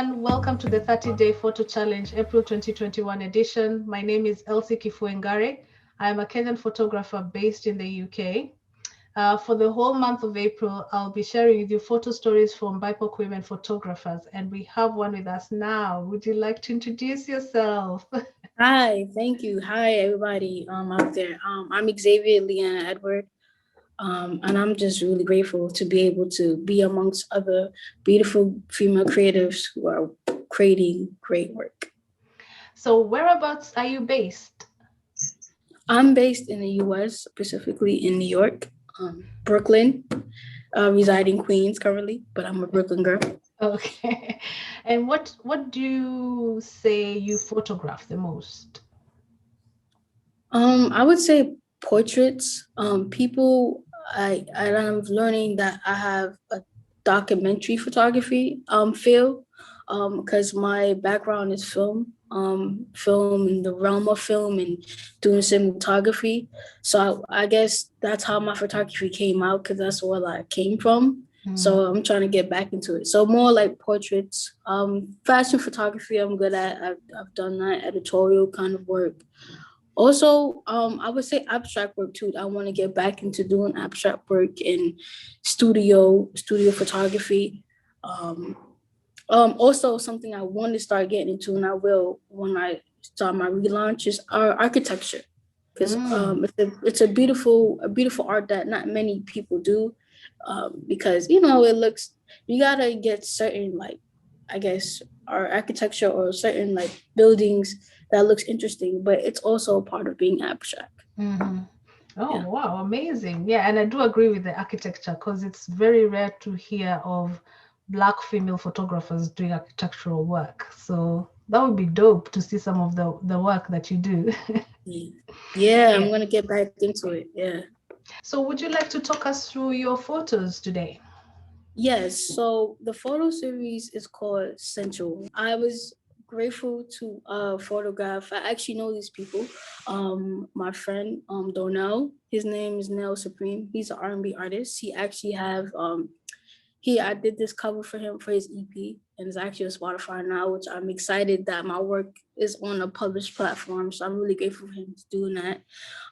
everyone. Welcome to the 30-Day Photo Challenge, April 2021 edition. My name is Elsie Kibue. I am a Kenyan photographer based in the UK. For the whole month of April, I'll be sharing with you photo stories from BIPOC Women Photographers, and we have one with us now. Would you like to introduce yourself? Hi, thank you. Hi, everybody out there. I'm Xavier Liana Edward, and I'm just really grateful to be able to be amongst other beautiful female creatives who are creating great work. So whereabouts are you based? I'm based in the U.S., specifically in New York, Brooklyn, residing Queens currently, but I'm a Brooklyn girl. Okay. And what do you say you photograph the most? I would say portraits. People. I'm learning that I have a documentary photography feel, because my background is film in the realm of film and doing cinematography. So I guess that's how my photography came out, because that's where I came from. So I'm trying to get back into it. So more like portraits, fashion photography. I'm good at. I've done that, editorial kind of work. Also, I would say abstract work too. I want to get back into doing abstract work in studio photography. Also something I want to start getting into, and I will when I start my relaunch, is architecture, because it's a beautiful art that not many people do, because it looks, you gotta get certain, like, I guess, our architecture or certain like buildings that looks interesting, but it's also a part of being abstract. Mm-hmm. Oh, Yeah. wow, amazing. Yeah, and I do agree with the architecture because it's very rare to hear of Black female photographers doing architectural work. So that would be dope to see some of the work that you do. Yeah, I'm gonna get back into it. Yeah. So would you like to talk us through your photos today? Yes, so the photo series is called Sensual. I was grateful to photograph. I actually know these people. My friend Donnell, his name is Nell Supreme. He's an R&B artist. He actually have I did this cover for him for his EP, and it's actually on Spotify now, which I'm excited that my work is on a published platform. So I'm really grateful for him to doing that.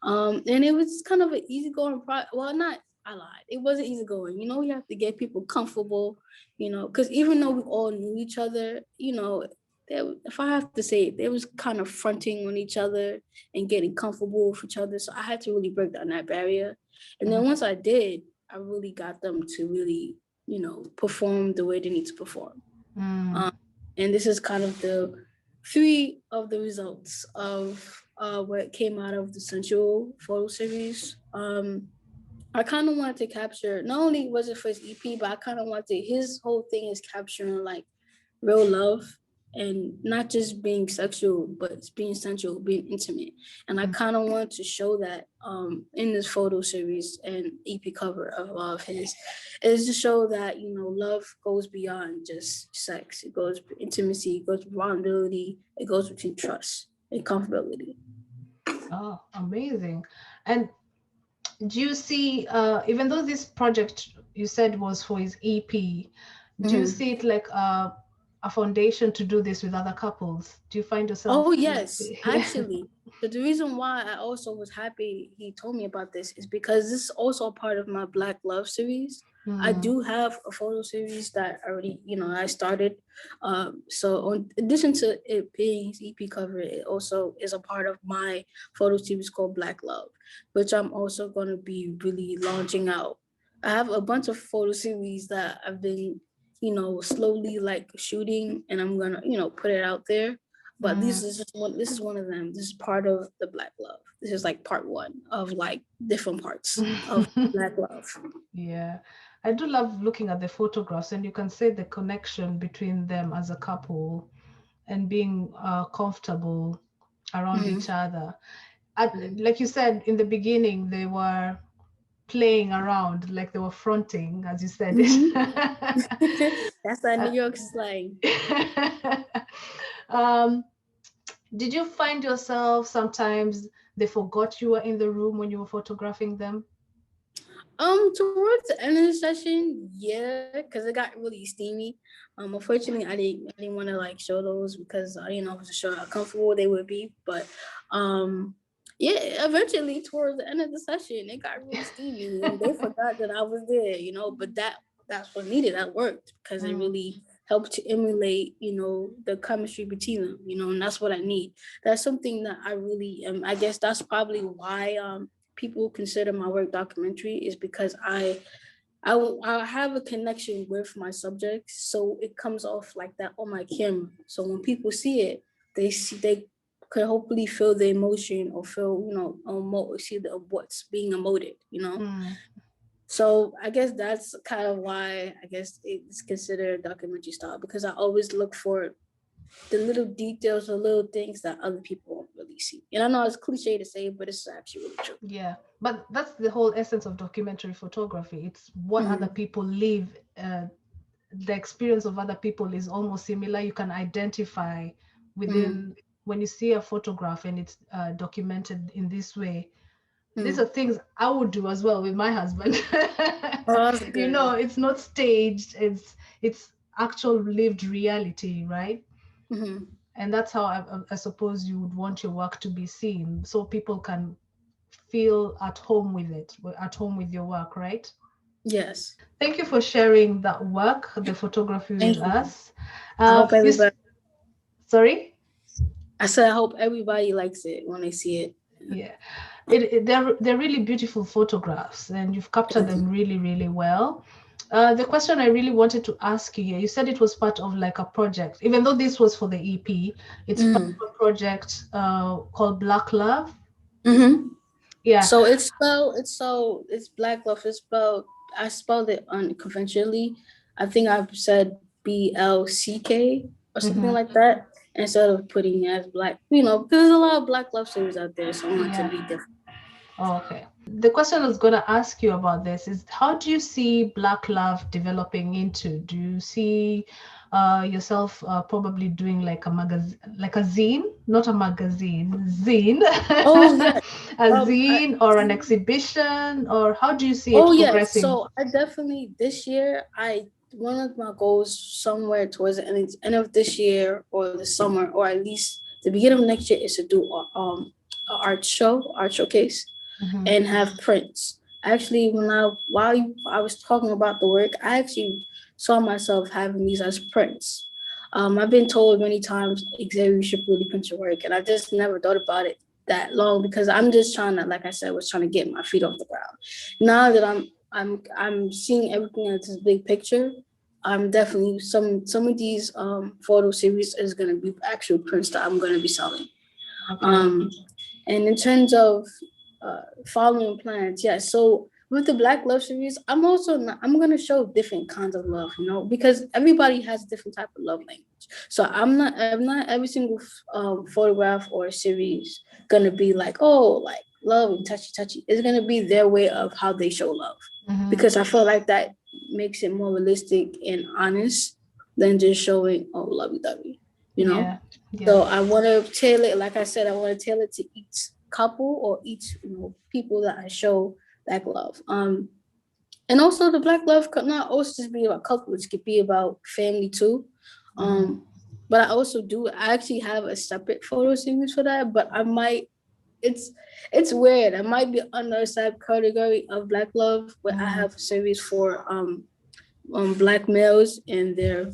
And it was kind of an easygoing well, not, I lied. It wasn't easygoing. You have to get people comfortable, because even though we all knew each other, if I have to say it, they was kind of fronting on each other and getting comfortable with each other. So I had to really break down that barrier. And then once I did, I really got them to really, perform the way they need to perform. And this is kind of the 3 of the results of what came out of the Sensual photo series. I kind of wanted to capture, not only was it for his EP, but I kind of wanted, his whole thing is capturing like real love, and not just being sexual, but it's being sensual, being intimate. And I kind of wanted to show that in this photo series and EP cover of his, is to show that, love goes beyond just sex. It goes intimacy, it goes vulnerability, it goes between trust and comfortability. Oh, amazing. And do you see, even though this project you said was for his EP, do you see it like a foundation to do this with other couples? Do you find yourself? Oh, yes, actually. But the reason why I also was happy he told me about this is because this is also a part of my Black Love series. I do have a photo series that already, I started. So in addition to it being his EP cover, it also is a part of my photo series called Black Love, which I'm also going to be really launching out. I have a bunch of photo series that I've been, slowly like shooting, and I'm gonna, put it out there. But this is one of them. This is part of the Black Love. This is like part 1 of like different parts of Black Love. Yeah, I do love looking at the photographs, and you can see the connection between them as a couple and being comfortable around each other. Like you said in the beginning, they were playing around, like they were fronting, as you said it. That's that New York slang. Did you find yourself sometimes they forgot you were in the room when you were photographing them? Towards the end of the session, yeah, because it got really steamy. Unfortunately, I didn't want to like show those because I wasn't sure how comfortable they would be. But, yeah, eventually towards the end of the session, it got really steamy, and they forgot that I was there. But that's what needed. That worked because it really helped to emulate, the chemistry between them. And that's what I need. That's something that I really I guess that's probably why people consider my work documentary, is because I have a connection with my subjects, so it comes off like that on my camera. So when people see it, they could hopefully feel the emotion or feel see what's being emoted. So I guess that's kind of why I guess it's considered documentary style, because I always look for the little details or little things that other people won't really see. And I know it's cliche to say, but it's actually really true. Yeah, but that's the whole essence of documentary photography. It's what other people live. The experience of other people is almost similar. You can identify within when you see a photograph and it's documented in this way. These are things I would do as well with my husband. Oh, that's good. It's not staged. It's actual lived reality, right? And that's how I suppose you would want your work to be seen, so people can feel at home with it, at home with your work, right? Yes. Thank you for sharing that work, the photography with Thank you. us. I hope everybody. Sorry? I said I hope everybody likes it when they see it. Yeah, they're really beautiful photographs, and you've captured them really, really well. The question I really wanted to ask you here, you said it was part of like a project, even though this was for the EP, it's part of a project called Black Love. Yeah. So it's Black Love. I spelled it unconventionally. I think I've said BLCK or something like that, instead of putting it as black. Because there's a lot of Black Love series out there, so I want to be different. Oh, okay. The question I was going to ask you about this is, how do you see Black Love developing into? Do you see yourself probably doing like a magazine, like a zine, not a magazine, zine, Oh yeah, a zine or an exhibition, or how do you see it progressing? So I definitely this year one of my goals somewhere towards the end of this year or the summer, or at least the beginning of next year, is to do an art showcase, and have prints. Actually, while I was talking about the work, I actually saw myself having these as prints. I've been told many times, Xavier, you should really print your work, and I just never thought about it that long, because I'm just trying to, like I said, was trying to get my feet off the ground. Now that I'm seeing everything as this big picture, I'm definitely some of these photo series is gonna be actual prints that I'm gonna be selling. Okay. And in terms of following plans, yeah. So with the Black Love series, I'm gonna show different kinds of love, because everybody has a different type of love language. So I'm not every single photograph or series gonna be like, oh, like love and touchy. It's gonna be their way of how they show love, because I feel like that makes it more realistic and honest than just showing lovey-dovey, Yeah. So I want to tailor it, like I said, I want to tailor it to each couple or each people that I show Black Love. And also the Black Love could not also just be about couples, it could be about family too. But I actually have a separate photo series for that, but I might, it's weird. I might be under a subcategory of Black Love, where I have a series for Black males and their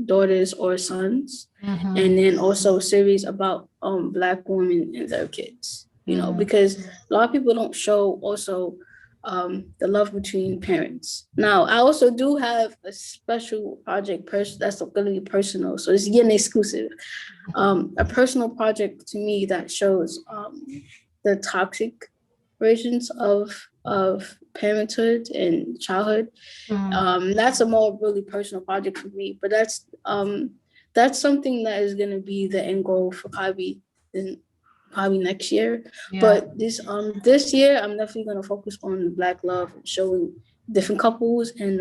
daughters or sons, and then also a series about Black women and their kids. Because a lot of people don't show also the love between parents. Now, I also do have a special project that's going to be personal, so it's getting exclusive. A personal project to me that shows the toxic versions of parenthood and childhood. That's a more really personal project for me, but that's something that is going to be the end goal for probably next year. But this year I'm definitely going to focus on Black Love and showing different couples and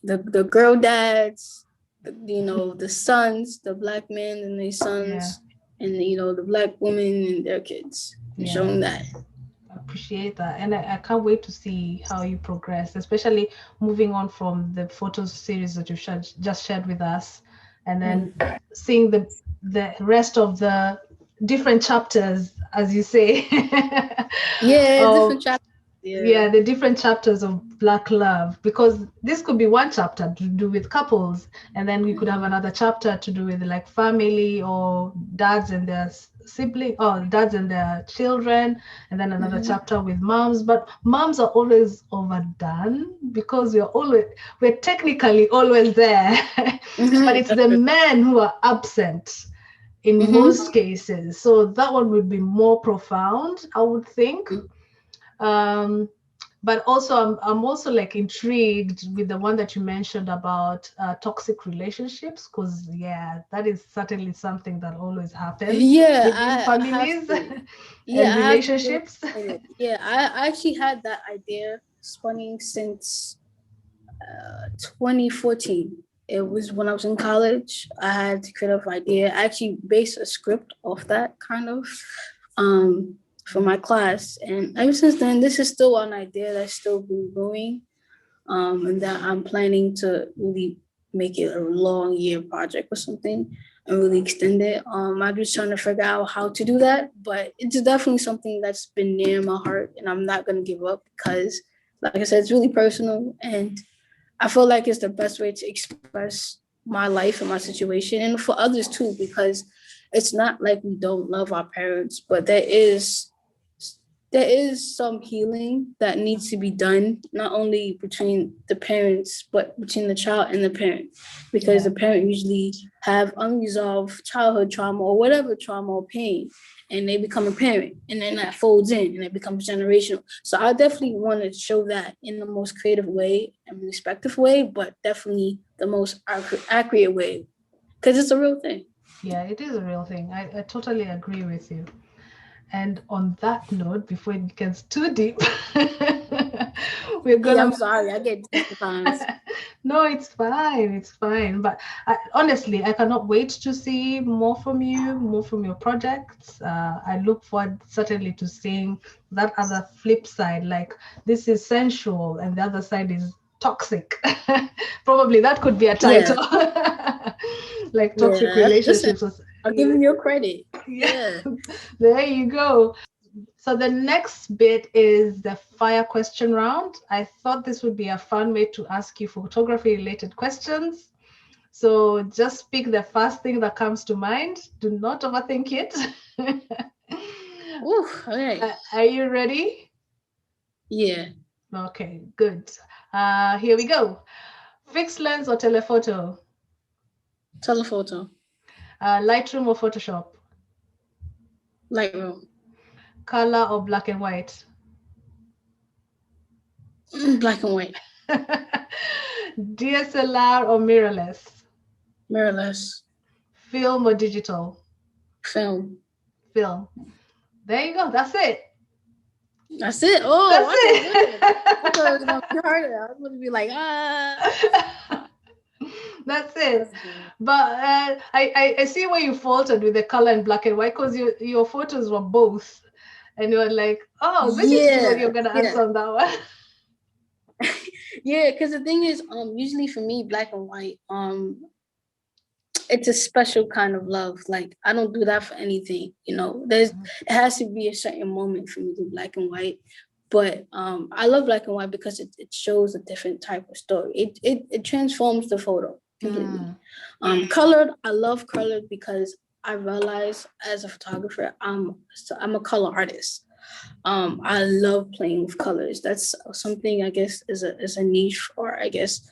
the girl dads, the sons, the Black men and their sons, and the Black women and their kids, and showing that. appreciate that, and I can't wait to see how you progress, especially moving on from the photo series that you just shared with us, and then seeing the rest of the different chapters, as you say. Yeah, of different chapters. yeah, the different chapters of Black love, because this could be one chapter to do with couples, and then we could have another chapter to do with like family, or dads and their sibling, or dads and their children, and then another chapter with moms. But moms are always overdone because we're technically always there. But it's the men who are absent in most cases, so that one would be more profound, I would think. But also I'm also like intrigued with the one that you mentioned about toxic relationships, because yeah, that is certainly something that always happens Yeah, within I have families to. Yeah, and I have to get relationships. excited. Yeah, I actually had that idea spawning since 2014. It was when I was in college. I had the creative idea. I actually based a script off that kind of for my class. And ever since then, this is still an idea that's still been growing. And that I'm planning to really make it a long year project or something and really extend it. I'm just trying to figure out how to do that, but it's definitely something that's been near my heart, and I'm not gonna give up because, like I said, it's really personal, and I feel like it's the best way to express my life and my situation, and for others too, because it's not like we don't love our parents, but there is some healing that needs to be done, not only between the parents, but between the child and the parent, because the parent usually have unresolved childhood trauma or whatever trauma or pain, and they become a parent, and then that folds in and it becomes generational. So I definitely want to show that in the most creative way and respectful way, but definitely the most accurate way, because it's a real thing. Yeah, it is a real thing. I totally agree with you. And on that note, before it gets too deep, we're Yeah, gonna I'm sorry, I get deep sometimes. no, it's fine. It's fine. But honestly, I cannot wait to see more from you, more from your projects. I look forward certainly to seeing that other flip side. Like, this is sensual, and the other side is toxic. Probably that could be a Yeah, title. Like toxic yeah. Listen, relationships. I'll give him your credit. Yeah, Yeah. there you go. So the next bit is the fire question round. I thought this would be a fun way to ask you photography related questions. So just pick the first thing that comes to mind. Do not overthink it. Ooh, okay. Are you ready? Yeah. Okay, good. Here we go. Fixed lens or telephoto? Telephoto. Lightroom or Photoshop? Lightroom. Color or black and white? Black and white. DSLR or mirrorless? Mirrorless. Film or digital? Film. Film. There you go. That's it. That's it. Oh, That's I did good. I thought it was it. gonna be harder. I was gonna be like, ah. That's it. That's good. But I see where you faltered with the color in black and white, because your photos were both, and you were like, oh, I was waiting to see what you're Yeah. gonna Yeah. answer on that one. Yeah. Because the thing is, usually for me, black and white, it's a special kind of love. Like I don't do that for anything. It has to be a certain moment for me to do black and white. But I love black and white because it shows a different type of story. It transforms the photo completely. Colored, I love colored because I realize as a photographer, I'm a color artist. I love playing with colors. That's something I guess is a niche, or I guess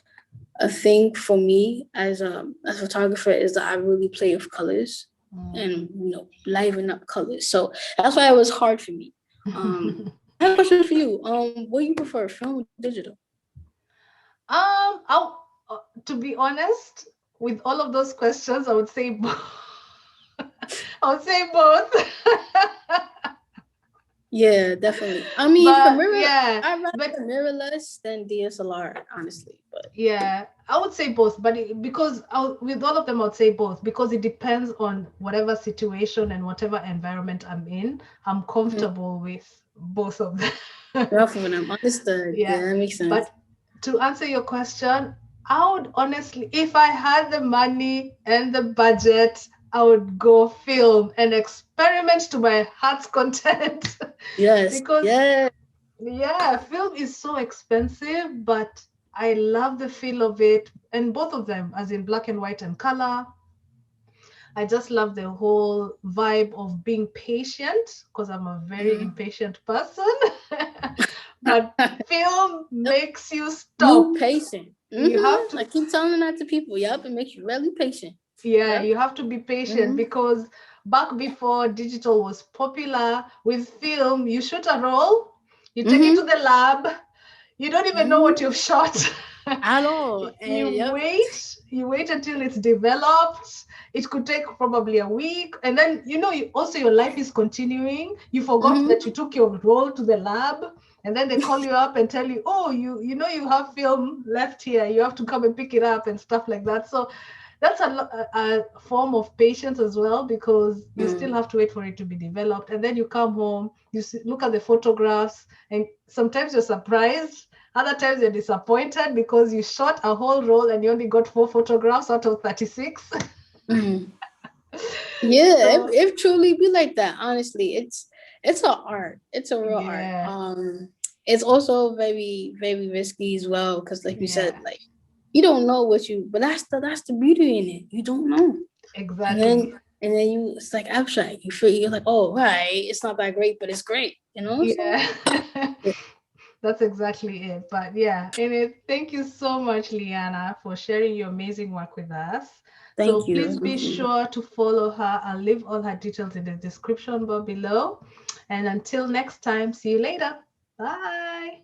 a thing for me as a photographer, is that I really play with colors and liven up colors. So that's why it was hard for me. I have a question for you. What do you prefer, film or digital? I'll, to be honest, with all of those questions, I would say both. I would say both. Yeah, definitely. I mean, But yeah, I'd but rather mirrorless than DSLR, honestly. But yeah, I would say both, but because with all of them, I would say both, because it depends on whatever situation and whatever environment I'm in. I'm comfortable with both of them. Both of them. Understood. Yeah. Yeah, that makes sense. But to answer your question, I would honestly, if I had the money and the budget, I would go film and experiment to my heart's content. Yes. Because, Yeah. yeah, film is so expensive, but I love the feel of it. And both of them, as in black and white and color. I just love the whole vibe of being patient because I'm a very impatient person. But film makes you stop. You patient. You have to, I keep telling that to people. Yep, it makes you really patient. yeah, Yep. you have to be patient because back before digital was popular, with film, you shoot a roll, you take it to the lab, you don't even know what you've shot. At all. And You wait until it's developed. It could take probably a week. And then, also your life is continuing. You forgot that you took your roll to the lab. And then they call you up and tell you, oh, you have film left here. You have to come and pick it up and stuff like that. So that's a form of patience as well, because you still have to wait for it to be developed. And then you come home, look at the photographs, and sometimes you're surprised. Other times you're disappointed because you shot a whole roll and you only got 4 photographs out of 36. Yeah, so, it truly be like that. Honestly, it's an art. It's a real art. It's also very, very risky as well because, like you said, like you don't know but that's the beauty in it. You don't know exactly. And then it's like abstract. You're like, oh right, it's not that great, but it's great. Yeah. So, that's exactly it. But yeah, thank you so much, Liana, for sharing your amazing work with us. Thank you. Please be sure to follow her. I'll leave all her details in the description bar below. And until next time, see you later. Bye.